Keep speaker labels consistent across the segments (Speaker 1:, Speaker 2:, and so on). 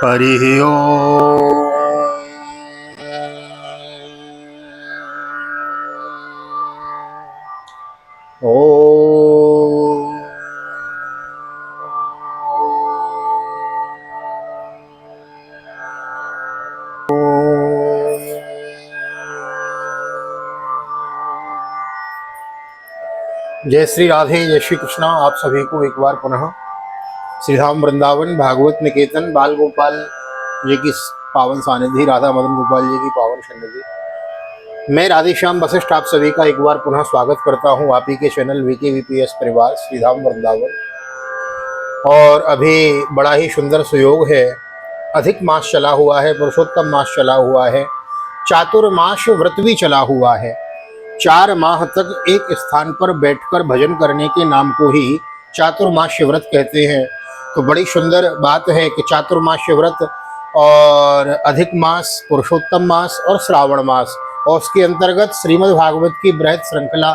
Speaker 1: हरिः ओम। जय श्री राधे, जय श्री कृष्णा। आप सभी को एक बार पुनः श्री धाम वृंदावन भागवत निकेतन बाल गोपाल जी की पावन सानिधि, राधा मदन गोपाल जी की पावन सन्निधि, मैं राधेश्याम वशिष्ठ आप सभी का एक बार पुनः स्वागत करता हूं आप ही के चैनल VKVPS परिवार श्री धाम वृंदावन। और अभी बड़ा ही सुंदर सुयोग है, अधिक मास चला हुआ है, पुरुषोत्तम मास चला हुआ है, चातुर्मास व्रत भी चला हुआ है। 4 माह तक एक स्थान पर बैठकर भजन करने के नाम को ही चातुर्मास्य व्रत कहते हैं। तो बड़ी सुंदर बात है कि चातुर्मास्य व्रत और अधिक मास, पुरुषोत्तम मास और श्रावण मास, और उसके अंतर्गत श्रीमद् भागवत की बृहद श्रृंखला,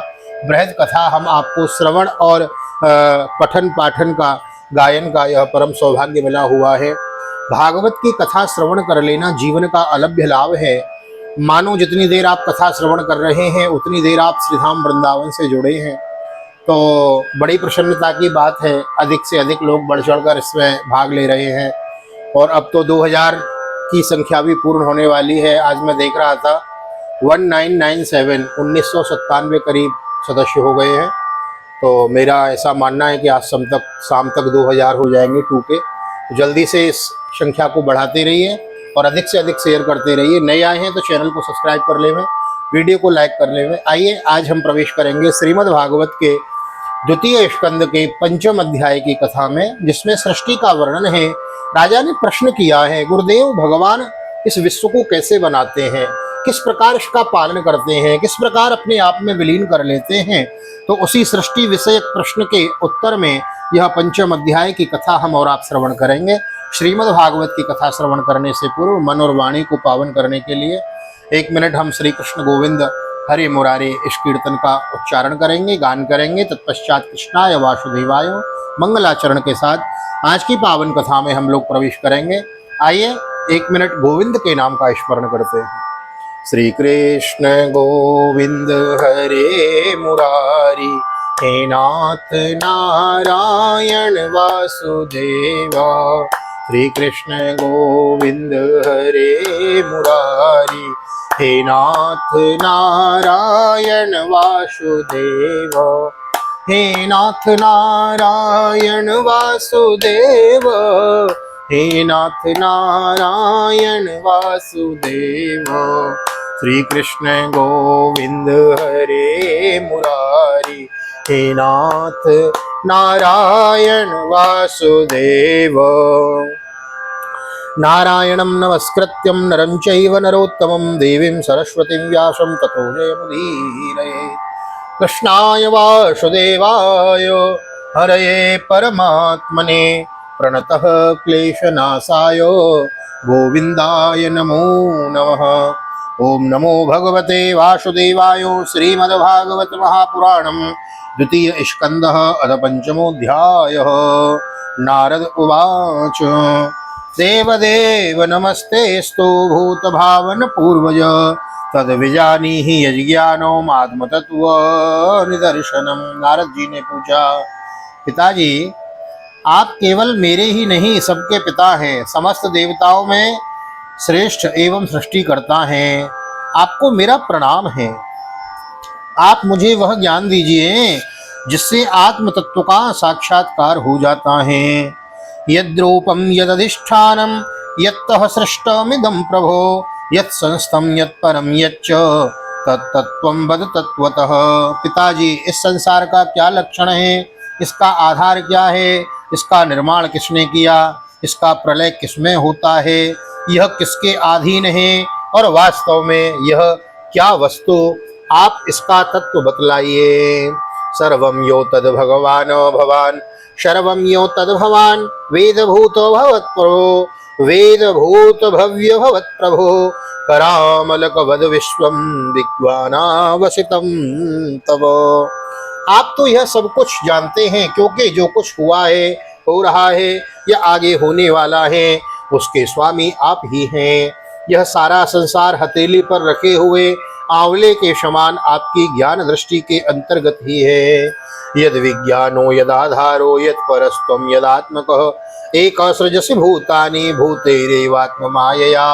Speaker 1: बृहद कथा हम आपको श्रवण और पठन पाठन का, गायन का यह परम सौभाग्य मिला हुआ है। भागवत की कथा श्रवण कर लेना जीवन का अलभ्य लाभ है। मानो जितनी देर आप कथा श्रवण कर रहे हैं उतनी देर आप श्रीधाम वृंदावन से जुड़े हैं। तो बड़ी प्रसन्नता की बात है, अधिक से अधिक लोग बढ़ चढ़कर इसमें भाग ले रहे हैं। और अब तो 2000 की संख्या भी पूर्ण होने वाली है। आज मैं देख रहा था 1997 1997 करीब सदस्य हो गए हैं। तो मेरा ऐसा मानना है कि आज शाम तक 2000 हो जाएंगे टूके। जल्दी से इस संख्या को बढ़ाते रहिए और अधिक से अधिक शेयर करते रहिए। नए आए हैं तो चैनल को सब्सक्राइब कर लेवें, वीडियो को लाइक कर लेवें। आइए आज हम प्रवेश करेंगे श्रीमद् भागवत के द्वितीय स्कंद के 5वें अध्याय की कथा में, जिसमें सृष्टि का वर्णन है। राजा ने प्रश्न किया है, गुरुदेव भगवान इस विश्व को कैसे बनाते हैं, किस प्रकार इसका पालन करते हैं, किस प्रकार अपने आप में विलीन कर लेते हैं। तो उसी सृष्टि विषयक प्रश्न के उत्तर में यह 5वां अध्याय की कथा हम और आप श्रवण करेंगे। श्रीमद् भागवत की कथा श्रवण करने से पूर्व मन और वाणी को पावन करने के लिए 1 मिनट हम श्री कृष्ण गोविंद हरे मुरारे इस कीर्तन का उच्चारण करेंगे, गान करेंगे। तत्पश्चात कृष्णाय वासुदेवाय मंगलाचरण के साथ आज की पावन कथा में हम लोग प्रवेश करेंगे। आइए 1 मिनट गोविंद के नाम का स्मरण करते हैं। श्री कृष्ण गोविंद हरे मुरारी, हे नाथ नारायण वासुदेवा। श्री कृष्ण गोविंद हरे मुरारी, हे नाथ नारायण वासुदेव। हे नाथ नारायण वासुदेव, हे नाथ नारायण वासुदेव। श्री कृष्ण गोविंद हरे मुरारी, हे नाथ नारायण वासुदेव। नारायणं नमस्कृत्यं नरं चैव नरोत्तमं देवीं सरस्वतीं व्यासं ततो जयमुदीरयेत्। कृष्णाय वासुदेवाय हरये परमात्मने प्रणतः क्लेशनाशाय गोविन्दाय नमो नमः। ओम नमो भगवते वासुदेवाय। श्रीमद्भागवत महापुराणं द्वितीय स्कंदः अथ 5मोऽध्यायः। नारद उवाच, देवदेव नमस्तेस्तु भूतभावन पूर्वज, तद्विजानीहि यज्ञानो आत्मतत्व निदर्शनम। नारद जी ने पूछा, पिताजी आप केवल मेरे ही नहीं सबके पिता हैं, समस्त देवताओं में श्रेष्ठ एवं सृष्टि करता है। आपको मेरा प्रणाम है। आप मुझे वह ज्ञान दीजिए जिससे आत्म तत्व का साक्षात्कार हो जाता है। यद्रूपम यदधिष्ठानम यत्तः सृष्टमिदं प्रभो, यत्संस्थं यत्परम यच्च तत्तत्वं वद तत्वतः। पिताजी इस संसार का क्या लक्षण है, इसका आधार क्या है, इसका निर्माण किसने किया, इसका प्रलय किसमें होता है, यह किसके अधीन है, और वास्तव में यह क्या वस्तु, आप इसका तत्व बतलाइए। सर्वं यो तद भगवान भवान, सर्वं यो तद भवान, वेदभूतो भवत्प्रभो, वेदभूत भव्य भवत्प्रभो। करामलकवद विश्वं विद्वानावसितं तव। आप तो यह सब कुछ जानते हैं, क्योंकि जो कुछ हुआ है, हो रहा है या आगे होने वाला है, उसके स्वामी आप ही हैं। यह सारा संसार हथेली पर रखे हुए आंवले के समान आपकी ज्ञान दृष्टि के अंतर्गत ही है। यद विज्ञानो यदाधारो यत् परस्त्वं यदात्मकः एक सृजसि भूतानि भूतैरेवात्म मायया।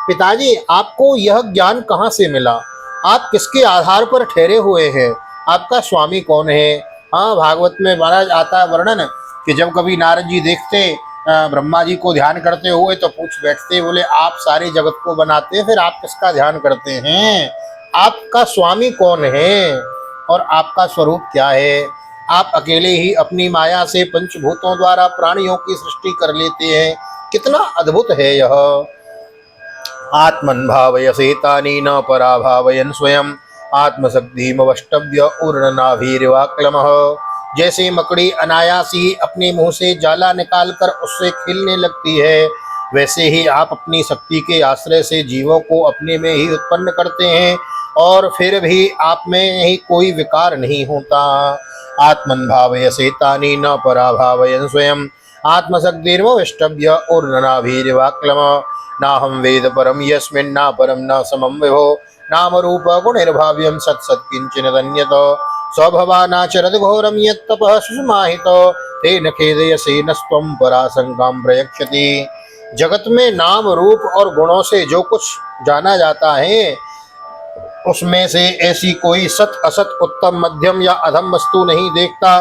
Speaker 1: पिताजी, आपको यह ज्ञान कहाँ से मिला? आप किसके आधार पर ठहरे हुए हैं? आपका स्वामी कौन है? हाँ, भागवत में महाराज आता है वर्णन कि जब कभी नारद जी देखते ब्रह्मा जी को ध्यान करते हुए तो पूछ बैठते, बोले आप सारे जगत को बनाते हैं, फिर आप किसका ध्यान करते हैं? आपका स्वामी कौन है और आपका स्वरूप क्या है? आप अकेले ही अपनी माया से पंचभूतों द्वारा प्राणियों की सृष्टि कर लेते हैं। कितना अद्भुत है यह। आत्मन भावयसेतानि न पराभावयन् स्वयं आत्मशक्तिमवष्टभ्य ऊर्णनाभिर्वाक्लमः। जैसे मकड़ी अनायासी अपने मुंह से जाला निकालकर उससे खिलने लगती है, वैसे ही आप अपनी शक्ति के आश्रय से जीवों को अपने में ही उत्पन्न करते हैं और फिर भी आप में ही कोई विकार नहीं होता। आत्मन भावयसेतानि न पराभावयन् स्वयं आत्मशक्तिर्मवष्टभ्य ऊर्णनाभिर्वाक्लमः। नाहं वेद परम यस्मिन्ना परम न समं विभो नाम रूप गुणैर्भाव्यं सत्सत् किंचिदन्यत स्वभवानाचरद घोरं यत्तपः सुषमाहित तेन खेदयसेनस्त्वं पराशंकां प्रयच्छति। जगत में नाम रूप और गुणों से जो कुछ जाना जाता है उसमें से ऐसी कोई सत असत उत्तम मध्यम या अधम वस्तु नहीं देखता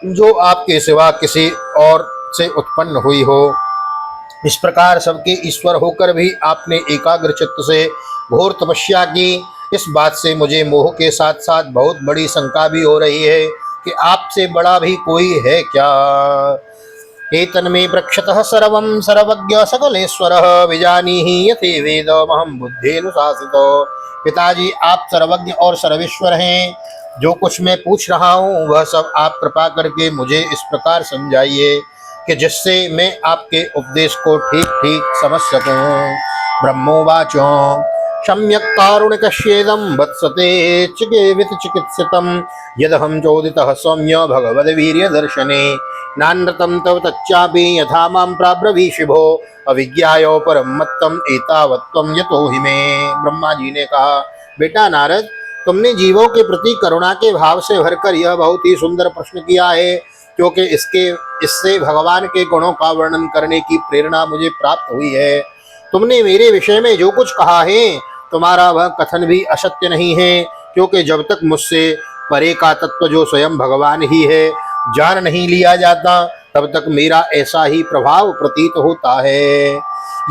Speaker 1: जो आपके सिवा किसी और से उत्पन्न हुई हो। इस प्रकार सबके ईश्वर होकर भी आपने एकाग्र चित्त से घोर तपस्या की। इस बात से मुझे मोह के साथ साथ बहुत बड़ी शंका भी हो रही है कि आपसे बड़ा भी कोई है क्या? एतन्मे प्रक्षतः सर्वं सर्वज्ञ सकलेश्वरः विजानीहि यथे वेदमहं बुद्धेनुशासितो। पिताजी, आप सर्वज्ञ और सर्वेश्वर हैं। जो कुछ मैं पूछ रहा हूँ वह सब आप कृपा करके मुझे इस प्रकार समझाइए कि जिससे मैं आपके उपदेश को ठीक ठीक समझ सकूं। ब्रह्मोवाचो सम्यक कारुणिकस्येदं वत्सते चिकेवित चिकित्सितं यदहं चोदितः सौम्य भगवद्वीर्यदर्शने नानृतं तव तच्चापि यथा मां प्राब्रवीषि भो अविज्ञाय परं मत्तम एतावत्त्वं यतो हि मे। ब्रह्मा जी ने कहा, बेटा नारद, तुमने जीवों के प्रति करुणा के भाव से भरकर यह बहुत ही सुंदर प्रश्न किया है, क्योंकि इससे भगवान के गुणों का वर्णन करने की प्रेरणा मुझे प्राप्त हुई है। तुमने मेरे विषय में जो कुछ कहा है तुम्हारा वह कथन भी असत्य नहीं है, क्योंकि जब तक मुझसे परे का तत्व जो स्वयं भगवान ही है जान नहीं लिया जाता तब तक मेरा ऐसा ही प्रभाव प्रतीत होता है।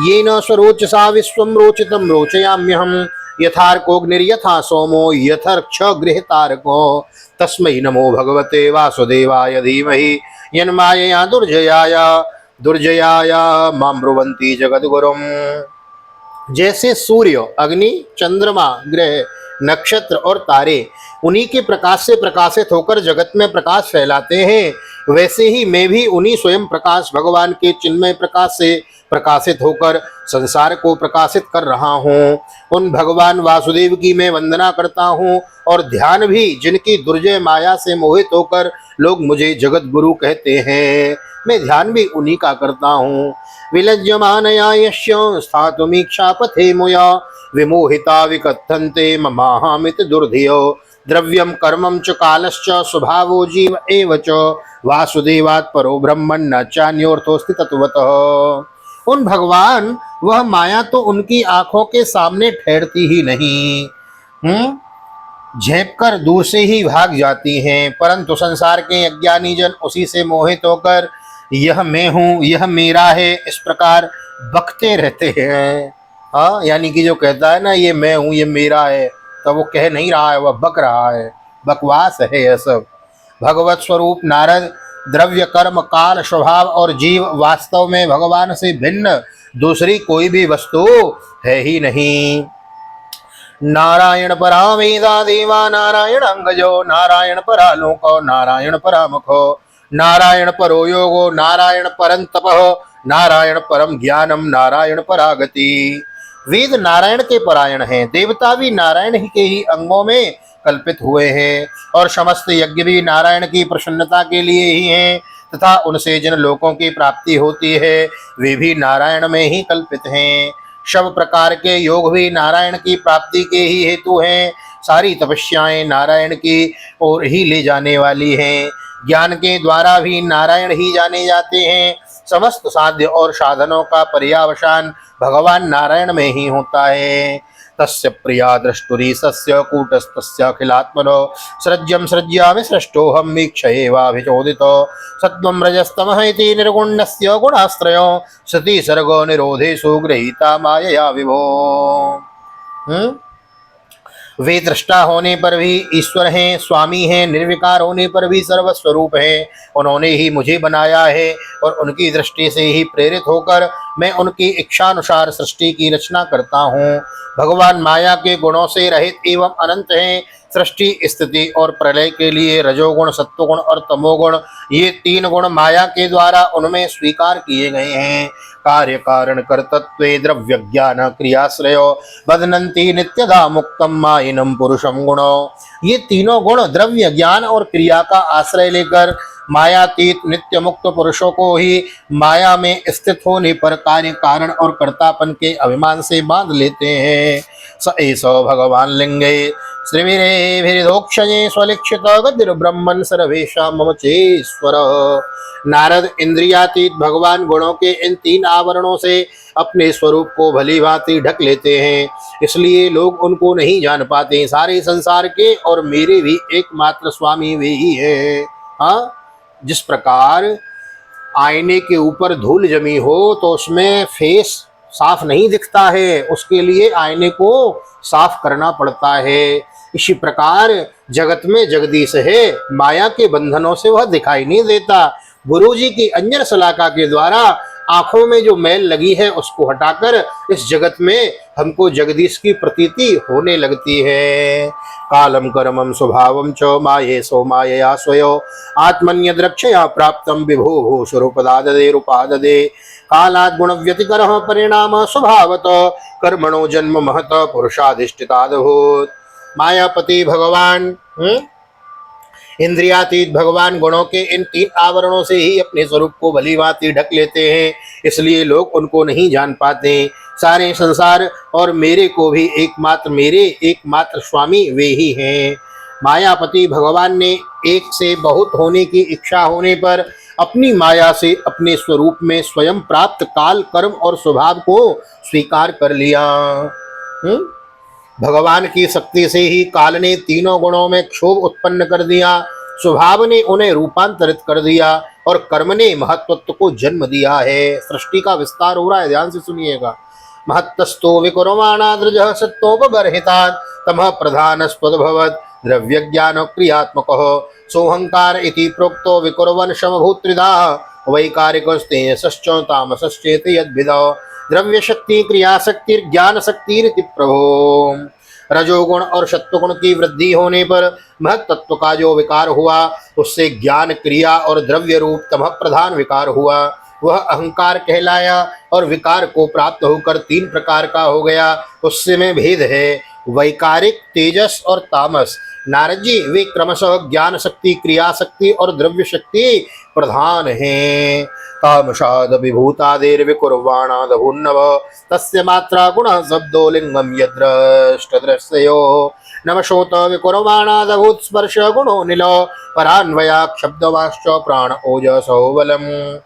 Speaker 1: ये न स्वरोचसा विश्वं रोचितं रोचयाम्यहम् यथार्कोऽग्निर्यथा सोमो यथर्क्ष गृहतारको तस्मै नमो भगवते वासुदेवाय धीमहि यन्मायया दुर्जयाय मां ब्रुवन्ति जगद्गुरुम्। जैसे सूर्य, अग्नि, चंद्रमा, ग्रह, नक्षत्र और तारे उन्हीं के प्रकाश से प्रकाशित होकर जगत में प्रकाश फैलाते हैं, वैसे ही मैं भी उन्हीं स्वयं प्रकाश भगवान के चिन्मय प्रकाश से प्रकाशित होकर संसार को प्रकाशित कर रहा हूँ। उन भगवान वासुदेव की मैं वंदना करता हूँ और ध्यान भी जिनकी दुर्जय माया से मोहित होकर लोग मुझे जगत गुरु कहते हैं, मैं ध्यान भी उन्हीं का करता हूँ। विलज्यमानया यस्य स्थातुमीक्षा पथे मुया विमोहिता विकथन्ते ममाहमित दुर्धियो द्रव्यम कर्मम च कालश्च स्वभावो जीव एव च वासुदेवात् परो ब्रह्मन् न चान्योर्थोस्ति तत्वतः। उन भगवान, वह माया तो उनकी आंखों के सामने ठहरती ही नहीं, झेप कर दूर से ही भाग जाती हैं, परंतु संसार के अज्ञानी जन उसी से मोहित होकर यह मैं हूँ, यह मेरा है, इस प्रकार बकते रहते हैं। हाँ, यानी कि जो कहता है ना ये मैं हूँ, ये मेरा है, तो वो कह नहीं रहा है, वह बक रहा है, बकवास है यह सब। भगवत स्वरूप नारद, द्रव्य कर्म काल स्वभाव और जीव वास्तव में भगवान से भिन्न दूसरी कोई भी वस्तु है ही नहीं। नारायण परा वेदा देवा नारायण अंगजो नारायण परा लोको नारायण परा मुखो नारायण परो योगो नारायण परं तपः नारायण परम ज्ञानम नारायण परागति। वेद नारायण के परायण हैं, देवता भी नारायण ही के ही अंगों में कल्पित हुए हैं और समस्त यज्ञ भी नारायण की प्रसन्नता के लिए ही हैं तथा उनसे जिन लोकों की प्राप्ति होती है वे भी नारायण में ही कल्पित हैं। सब प्रकार के योग भी नारायण की प्राप्ति के ही हेतु हैं। सारी तपस्याएं नारायण की ओर ही ले जाने वाली हैं। ज्ञान के द्वारा भी नारायण ही जाने जाते हैं। समस्त साध्य और साधनों का पर्यावसान भगवान नारायण में ही होता है। तस्य प्रिया दृष्टुरी सस्य कूटस्थस्य अखिलात्मनो सृज्यं सृज्यामि सृष्टोऽहं वीक्षयेवाभिचोदितो सत्त्वं रजस्तमः इति निर्गुणस्य गुणास्त्रयो सति सर्गो निरोधेषु गृहीता मायया विभो। वे दृष्टा होने पर भी ईश्वर हैं, स्वामी हैं, निर्विकार होने पर भी सर्वस्वरूप हैं। उन्होंने ही मुझे बनाया है और उनकी दृष्टि से ही प्रेरित होकर मैं उनकी इच्छानुसार सृष्टि की रचना करता हूँ। भगवान माया के गुणों से रहित एवं अनंत हैं। सृष्टि, स्थिति और प्रलय के लिए रजोगुण, सत्वगुण और तमोगुण, ये तीन गुण माया के द्वारा उनमें स्वीकार किए गए हैं। कार्य कारण कर्तत्वे द्रव्य ज्ञान क्रियाश्रयो बदनंती नित्यदा मुक्तम मायिनम पुरुषम गुणो। ये तीनों गुण द्रव्य, ज्ञान और क्रिया का आश्रय लेकर मायातीत नित्य मुक्त पुरुषों को ही माया में स्थित होने पर कार्य कारण और कर्तापन के अभिमान से बांध लेते हैं। स एष भगवान लिंगे श्रीवीरेभिर्दोक्षये स्वलिक्षित गतिर्ब्रह्मन् सर्वेषां मम चेश्वर। नारद इंद्रियातीत भगवान गुणों के इन तीन आवरणों से अपने स्वरूप को भली भांति ढक लेते हैं, इसलिए लोग उनको नहीं जान पाते। सारे संसार के और मेरे भी एकमात्र स्वामी वे ही है। हाँ, जिस प्रकार आईने के ऊपर धूल जमी हो तो उसमें फेस साफ नहीं दिखता है, उसके लिए आईने को साफ करना पड़ता है। इसी प्रकार जगत में जगदीश है, माया के बंधनों से वह दिखाई नहीं देता। गुरुजी की अंजन सलाका के द्वारा आंखों में जो मैल लगी है उसको हटाकर इस जगत में हमको जगदीश की प्रतीति होने लगती है। कालम कर्मम स्वभावम च माये सो मायया स्वयो आत्मन्यद्रक्षया प्राप्तम विभो भूषुरुपदाददे रूपाददे कालात् गुण व्यतिकरः परिणाम स्वभावत कर्मणो जन्म महत पुरुषाधिष्ठितादभूत। मायापति भगवान इंद्रियातीत भगवान गुणों के इन तीन आवरणों से ही अपने स्वरूप को भली भांति ढक लेते हैं, इसलिए लोग उनको नहीं जान पाते। सारे संसार और मेरे को भी एकमात्र स्वामी वे ही हैं। मायापति भगवान ने एक से बहुत होने की इच्छा होने पर अपनी माया से अपने स्वरूप में स्वयं प्राप्त काल, कर्म और स्वभाव को स्वीकार कर लिया। भगवान की शक्ति से ही काल ने तीनों गुणों में क्षोभ उत्पन्न कर दिया, स्वभाव ने उन्हें रूपांतरित कर दिया और कर्म ने महत्त्व को जन्म दिया है। सृष्टि का विस्तार हो रहा है, ध्यान से सुनिएगा। महत्तस्तो विकुर्वाणा द्रजः सत्तोपगर्हितात् तमः प्रधानस्त्वद्भवत् द्रव्य ज्ञान क्रियात्मकः सोऽहंकार इति प्रोक्तो विकुर्वन् समभूत्रिधा वैकारिकस्तेजसश्च तामसश्चेति यद्भिदौ द्रव्य शक्ति क्रिया शक्ति ज्ञान शक्ति प्रभो। रजोगुण और सत्वगुण की वृद्धि होने पर महत्त्व का जो विकार हुआ उससे ज्ञान, क्रिया और द्रव्य रूप तमः प्रधान विकार हुआ, वह अहंकार कहलाया और विकार को प्राप्त होकर तीन प्रकार का हो गया। उससे में भेद है, वैकारिक, तेजस और तामस। नारद जी वे क्रमशः ज्ञान शक्ति, क्रिया शक्ति और द्रव्य शक्ति प्रधान हैं। तामसाद विभूतादेर्विकुर्वाणादभुन्नव तस्य मात्रा गुणः शब्दो लिंगम यद्रष्टदृश्यो नमशोत विकुर्वाणादभूत स्पर्श गुणो नीलो परान्वयात् शब्दवाश्च प्राण ओजसो बलम्।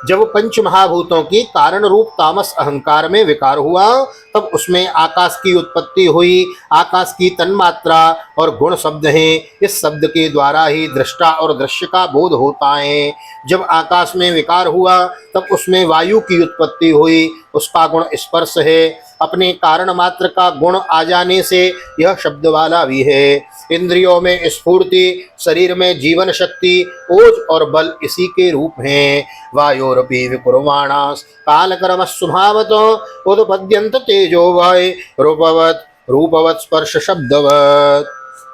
Speaker 1: जब पंच महाभूतों की कारण रूप तामस अहंकार में विकार हुआ तब उसमें आकाश की उत्पत्ति हुई। आकाश की तन्मात्रा और गुण शब्द हैं, इस शब्द के द्वारा ही दृष्टा और दृश्य का बोध होता है। जब आकाश में विकार हुआ तब उसमें वायु की उत्पत्ति हुई, उसका गुण स्पर्श है। अपने कारण मात्र का गुण आ जाने से यह शब्द वाला भी है। इंद्रियों में स्फूर्ति, शरीर में जीवन शक्ति, ओज और बल इसी के रूप हैं। वायोरपि विकुर्वाणास् कालकर्म स्वभावतो उद्पद्यन्त तेजो वाय रूपवत् स्पर्श शब्दवत्।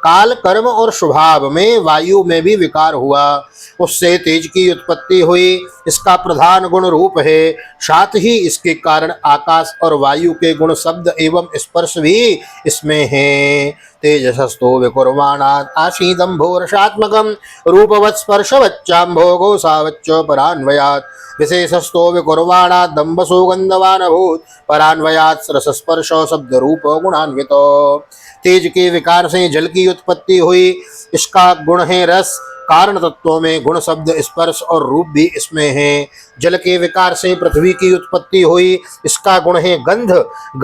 Speaker 1: काल, कर्म और स्वभाव में वायु में भी विकार हुआ, उससे तेज की उत्पत्ति हुई। इसका प्रधान गुण रूप है। साथ ही इसके कारण आकाश और वायु के गुण शब्द एवं स्पर्श भी इसमें है। तेजसस्तो विकुर्वाणात् आशीदं भोरसात्मकं रूपवत् स्पर्शवच्चां भोगो सावच्च परान्वयात् विशेषस्तो विकुर्वाणात् दम्भसो गन्धवान् अभूत् परान्वयात् रसस्पर्श शब्द रूप गुणान्वितो। तेज के विकार से जल की उत्पत्ति हुई, इसका गुण है रस। कारण तत्वों में गुण शब्द स्पर्श और रूप भी इसमें है। जल के विकार से पृथ्वी की उत्पत्ति हुई, इसका गुण है गंध।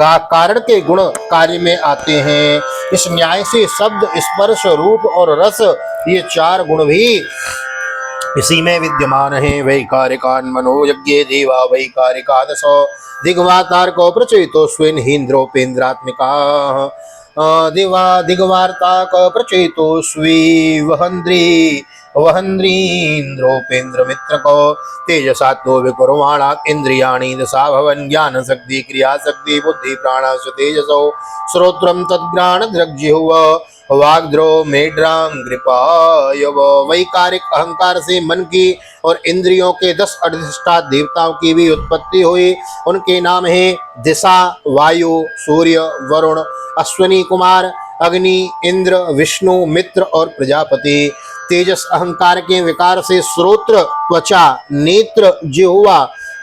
Speaker 1: कारण के गुण कार्य में आते हैं। इस न्याय से शब्द स्पर्श रूप और रस ये चार गुण भी इसी में विद्यमान है। वैकारिकान मनोयज्ञे देवा वैकारिकादश दिग्वातार्को प्रचेतो स्वेन हीन्द्रोपेन्द्रात्मिका दिवा दिग्वार्ता क प्रचेतो स्वी वहन्द्रीन्द्रोपेन्द्र मित्र को तेजसात्तो विकुर्वाणात् इंद्रियाणि दशा भवन ज्ञान शक्ति क्रिया शक्ति बुद्धि प्राणाश तेजसो श्रोत्रम तद्ग्राण दृग्जिह्व वाग्द्रो मेड्रांग्रिपाय। वैकारिक अहंकार से मन की और इंद्रियों के 10 अधिष्ठात देवताओं की भी उत्पत्ति हुई। उनके नाम है दिशा, वायु, सूर्य, वरुण, अश्विनी कुमार, अग्नि, इंद्र, विष्णु, मित्र और प्रजापति। तेजस अहंकार के विकार से श्रोत्र, त्वचा, नेत्र, जिह्वा,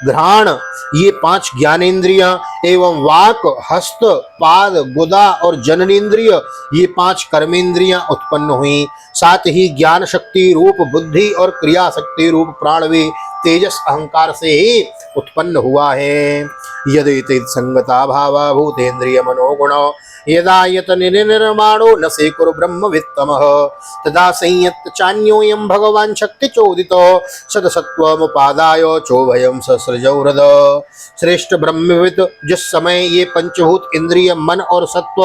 Speaker 1: घ्राण ये 5 ज्ञानेन्द्रिय एवं वाक, हस्त, पाद, गुदा और जननेन्द्रिय ये 5 कर्मेंद्रियां उत्पन्न हुई। साथ ही ज्ञान शक्ति रूप बुद्धि और क्रिया शक्ति रूप प्राण भी तेजस अहंकार से ही उत्पन्न हुआ है। यदि संगता भावा भूतेन्द्रिय मनोगुण यदा यत निर्माणो न से कुरु ब्रह्म वित्तमः तदा संयत चान्योयम भगवान शक्ति चोदितो सदसत्वमुपादाय चोभयम ससृजौरद। श्रेष्ठ ब्रह्मविद जिस समय ये पंचभूत इंद्रिय मन और सत्व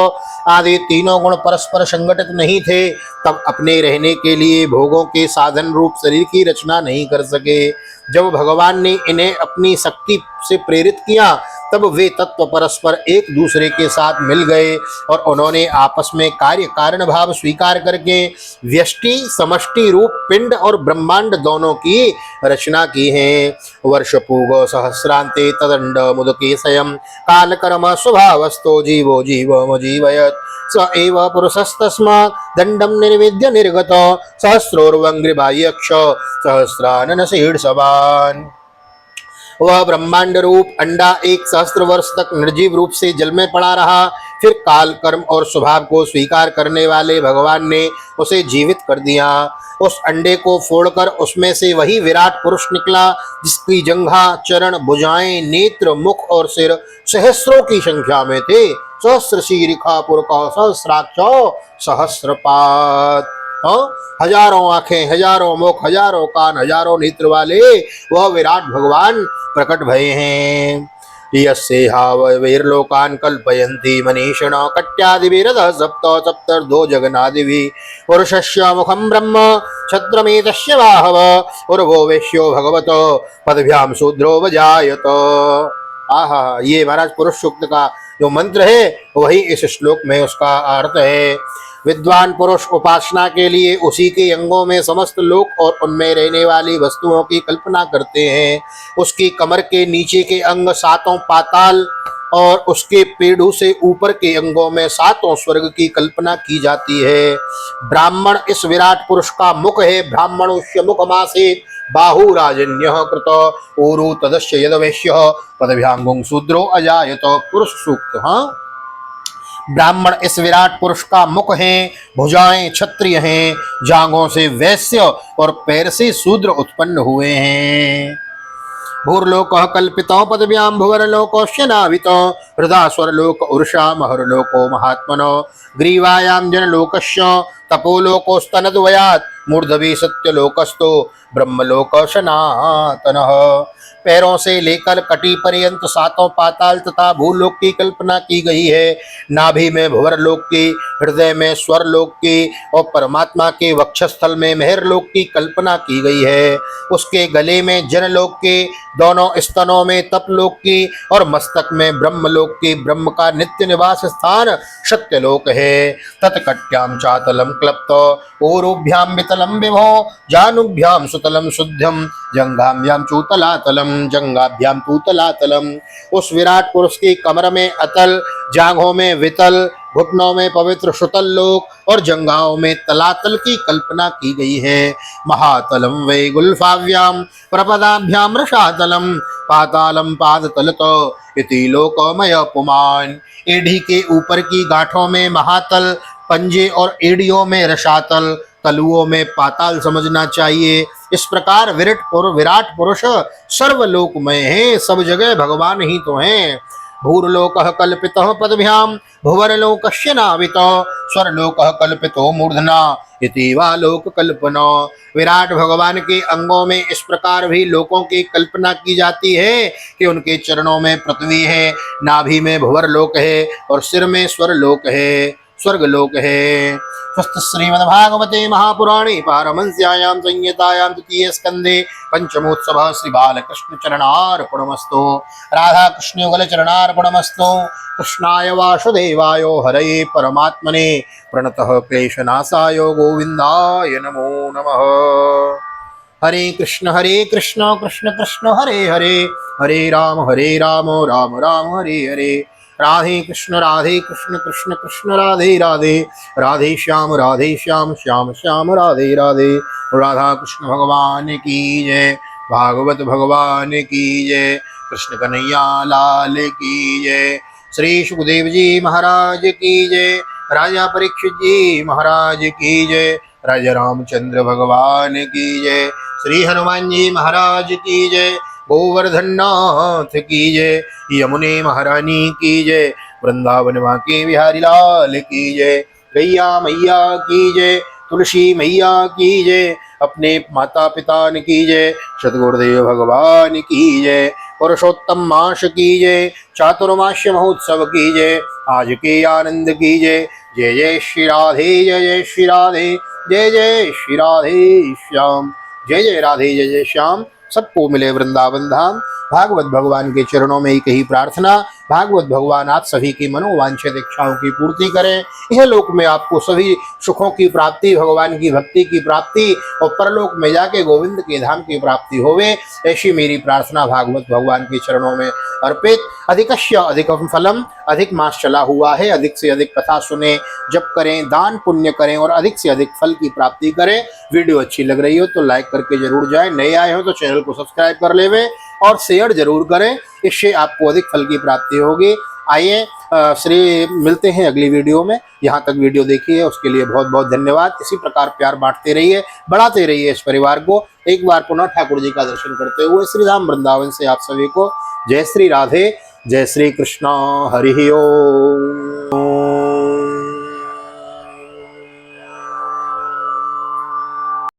Speaker 1: आदि तीनों गुण परस्पर संगठित नहीं थे, तब अपने रहने के लिए भोगों के साधन रूप शरीर की रचना नहीं कर सके। जब भगवान ने इन्हें अपनी शक्ति से प्रेरित किया, तब वे तत्व परस्पर एक दूसरे के साथ मिल गए और उन्होंने आपस में कार्य कारण भाव स्वीकार करके व्यष्टि समष्टि रूप पिंड और ब्रह्मांड दोनों की रचना की है। वर्षपूग सहस्रांते तदंड मुदके स्वयं कालकर्म स्वभावस्तो जीवो जीवमजीवयत् स एव पुरुषस्तस्मात् दंडम निर्विद्य निर्गत सहस्रोर्वंग्रिबाह्यक्ष सहस्रानन शीर्षवान्। वह ब्रह्मांड रूप अंडा 1 सहस्त्र वर्ष तक निर्जीव रूप से जल में पड़ा रहा। फिर काल कर्म और स्वभाव को स्वीकार करने वाले भगवान ने उसे जीवित कर दिया। उस अंडे को फोड़कर उसमें से वही विराट पुरुष निकला, जिसकी जंघा, चरण, भुजाएं, नेत्र, मुख और सिर सहस्रों की संख्या में थे। सहस्र शीरिखा पुरका सहस्राक्ष सहस्रपात। हजारों आंखें, हजारों मुख, हजारों कान, हजारों नेत्र वाले वह विराट भगवान प्रकट भये हैं। यस्येहावैर्लोकान् कल्पयन्ति मनीषिण कट्यादिभिरधः सप्त सप्तर्धो जगन्नादिभिः पुरुषस्य मुखं ब्रह्म छत्रमेतस्य बाहव उर्वो वैश्यो भगवतो पदभ्याम शूद्रो वजायत। आहा, ये महाराज पुरुष सूक्त का जो मंत्र है वही इस श्लोक में उसका अर्थ है। विद्वान पुरुष उपासना के लिए उसी के अंगों में समस्त लोक और उनमें रहने वाली वस्तुओं की कल्पना करते हैं। उसकी कमर के नीचे के अंग 7 पाताल और उसके पेड़ों से ऊपर के अंगों में 7 स्वर्ग की कल्पना की जाती है। ब्राह्मण इस विराट पुरुष का मुख है। ब्राह्मणोस्य मुखमासे बाहु राजन्यः कृत ऊरु तदस्य यदवैश्यः पदभ्यांगुं शूद्रो अजायत। पुरुष सूक्त। हाँ, ब्राह्मण इस विराट पुरुष का मुख है, भुजाएं क्षत्रिय हैं, जांघों से वैश्य और पैर से शूद्र उत्पन्न हुए हैं। भूर्लोक कल्पितो पदव्याम भुवरलोकोस्य नावितो हृदा स्वरलोक उर्षा महरलोको महात्मनो ग्रीवायाम जनलोकस्य तपोलोकोस्तनद्वयात् मूर्धवि सत्यलोकस्तो ब्रह्मलोक सनातनः। पैरों से लेकर कटी पर्यंत 7 पाताल तथा भूलोक की कल्पना की गई है। नाभि में भुवरलोक की, हृदय में स्वरलोक की और परमात्मा के वक्षस्थल में मेहरलोक की कल्पना की गई है। उसके गले में जनलोक की, दोनों स्तनों में तपलोक की और मस्तक में ब्रह्मलोक की। ब्रह्म का नित्य निवास स्थान सत्यलोक है। तत्कट्याम चातलम क्लप्त ऊरुभ्याम वितलम विभो जानुभ्याम सुतलम शुद्धम जंघाभ्याम चू तलातलम, जंघाभ्याम तू तलातलम। उस विराट पुरुष की कमर में अतल, जांघों में वितल, घुटनों में पवित्र सुतल लोक और जंघाओं में तलातल की कल्पना की गई है। महातलम वै गुल्फाभ्याम प्रपदाभ्याम रसातलम, पातालम पादतलतो इति लोकमय पुमान। एड़ी के ऊपर की गांठों में महातल, पंजे और एड़ियों में रसातल, तलुओं में पाताल समझना चाहिए। इस प्रकार विराट पुरुष सर्वलोकमय है, सब जगह भगवान ही तो हैं। भूर्लोकः कल्पितः पदभ्याम, भुवरलोकस्य नावितो, स्वर्लोकः कल्पितो मूर्धना इति वा लोक कल्पना। विराट भगवान के अंगों में इस प्रकार भी लोकों की कल्पना की जाती है कि उनके चरणों में पृथ्वी है, नाभि में भुवरलोक है और सिर में स्वरलोक है, स्वर्गलोक है। स्वस्थ श्रीमद्भागवते महापुराणे पारमहंस्यायां संहितायां तृतीये स्कंदे पंचमोत्सवः श्री बालकृष्ण चरणार्पणमस्तु। राधा कृष्ण युगल चरणार्पणमस्तु। कृष्णाय वासुदेवाय हरये परमात्मने प्रणतः क्लेशनाशाय गोविंदाय नमो नमः। हरे कृष्ण कृष्ण कृष्ण हरे हरे, हरे राम राम राम हरे हरे। राधे कृष्ण कृष्ण कृष्ण राधे राधे, राधे श्याम श्याम श्याम राधे राधे। राधा कृष्ण भगवान की जय, भागवत भगवान की जय, कृष्ण कन्हैया लाल की जय। श्री सुखदेव जी महाराज की जय, राजा परीक्षित जी महाराज की जय, राजा रामचंद्र भगवान की जय, श्री हनुमान जी महाराज की जय, गोवर्धन नाथ की जय, यमुने महारानी की जय, वृंदावन माँ के बिहारी लाल की जय, गैया मैया की जय, तुलसी मैया की जय, अपने माता पिता की जय, सतगुरुदेव भगवान की जय, पुरुषोत्तम मास की जय, चातुर्मास्य महोत्सव की जय, आज के आनंद की जय। जय जय श्री राधे, जय जय श्री राधे, जय जय श्री राधे श्याम, जय जय राधे जय जय श्याम। सबको मिले वृंदावन धाम। भागवत भगवान के चरणों में एक ही प्रार्थना, भागवत भगवान आप सभी की मनोवांछित इच्छाओं की पूर्ति करें। यह लोक में आपको सभी सुखों की प्राप्ति, भगवान की भक्ति की प्राप्ति और परलोक में जाके गोविंद के धाम की प्राप्ति होवे, ऐसी मेरी प्रार्थना भागवत भगवान के चरणों में अर्पित। अधिकस्य अधिकम फलम, अधिक मास चला हुआ है, अधिक से अधिक कथा सुने, जप करें, दान पुण्य करें और अधिक से अधिक फल की प्राप्ति करें। वीडियो अच्छी लग रही हो तो लाइक करके जरूर जाएं, नए आए हो तो चैनल को सब्सक्राइब कर लेवे और शेयर जरूर करें, इससे आपको अधिक फल की प्राप्ति होगी। आइए श्री मिलते हैं अगली वीडियो में। यहाँ तक वीडियो देखिए उसके लिए बहुत बहुत धन्यवाद। इसी प्रकार प्यार बांटते रहिए, बढ़ाते रहिए इस परिवार को। एक बार पुनः ठाकुर जी का दर्शन करते हुए श्री राम वृंदावन से आप सभी को जय श्री राधे, जय श्री कृष्ण, हरि ओम।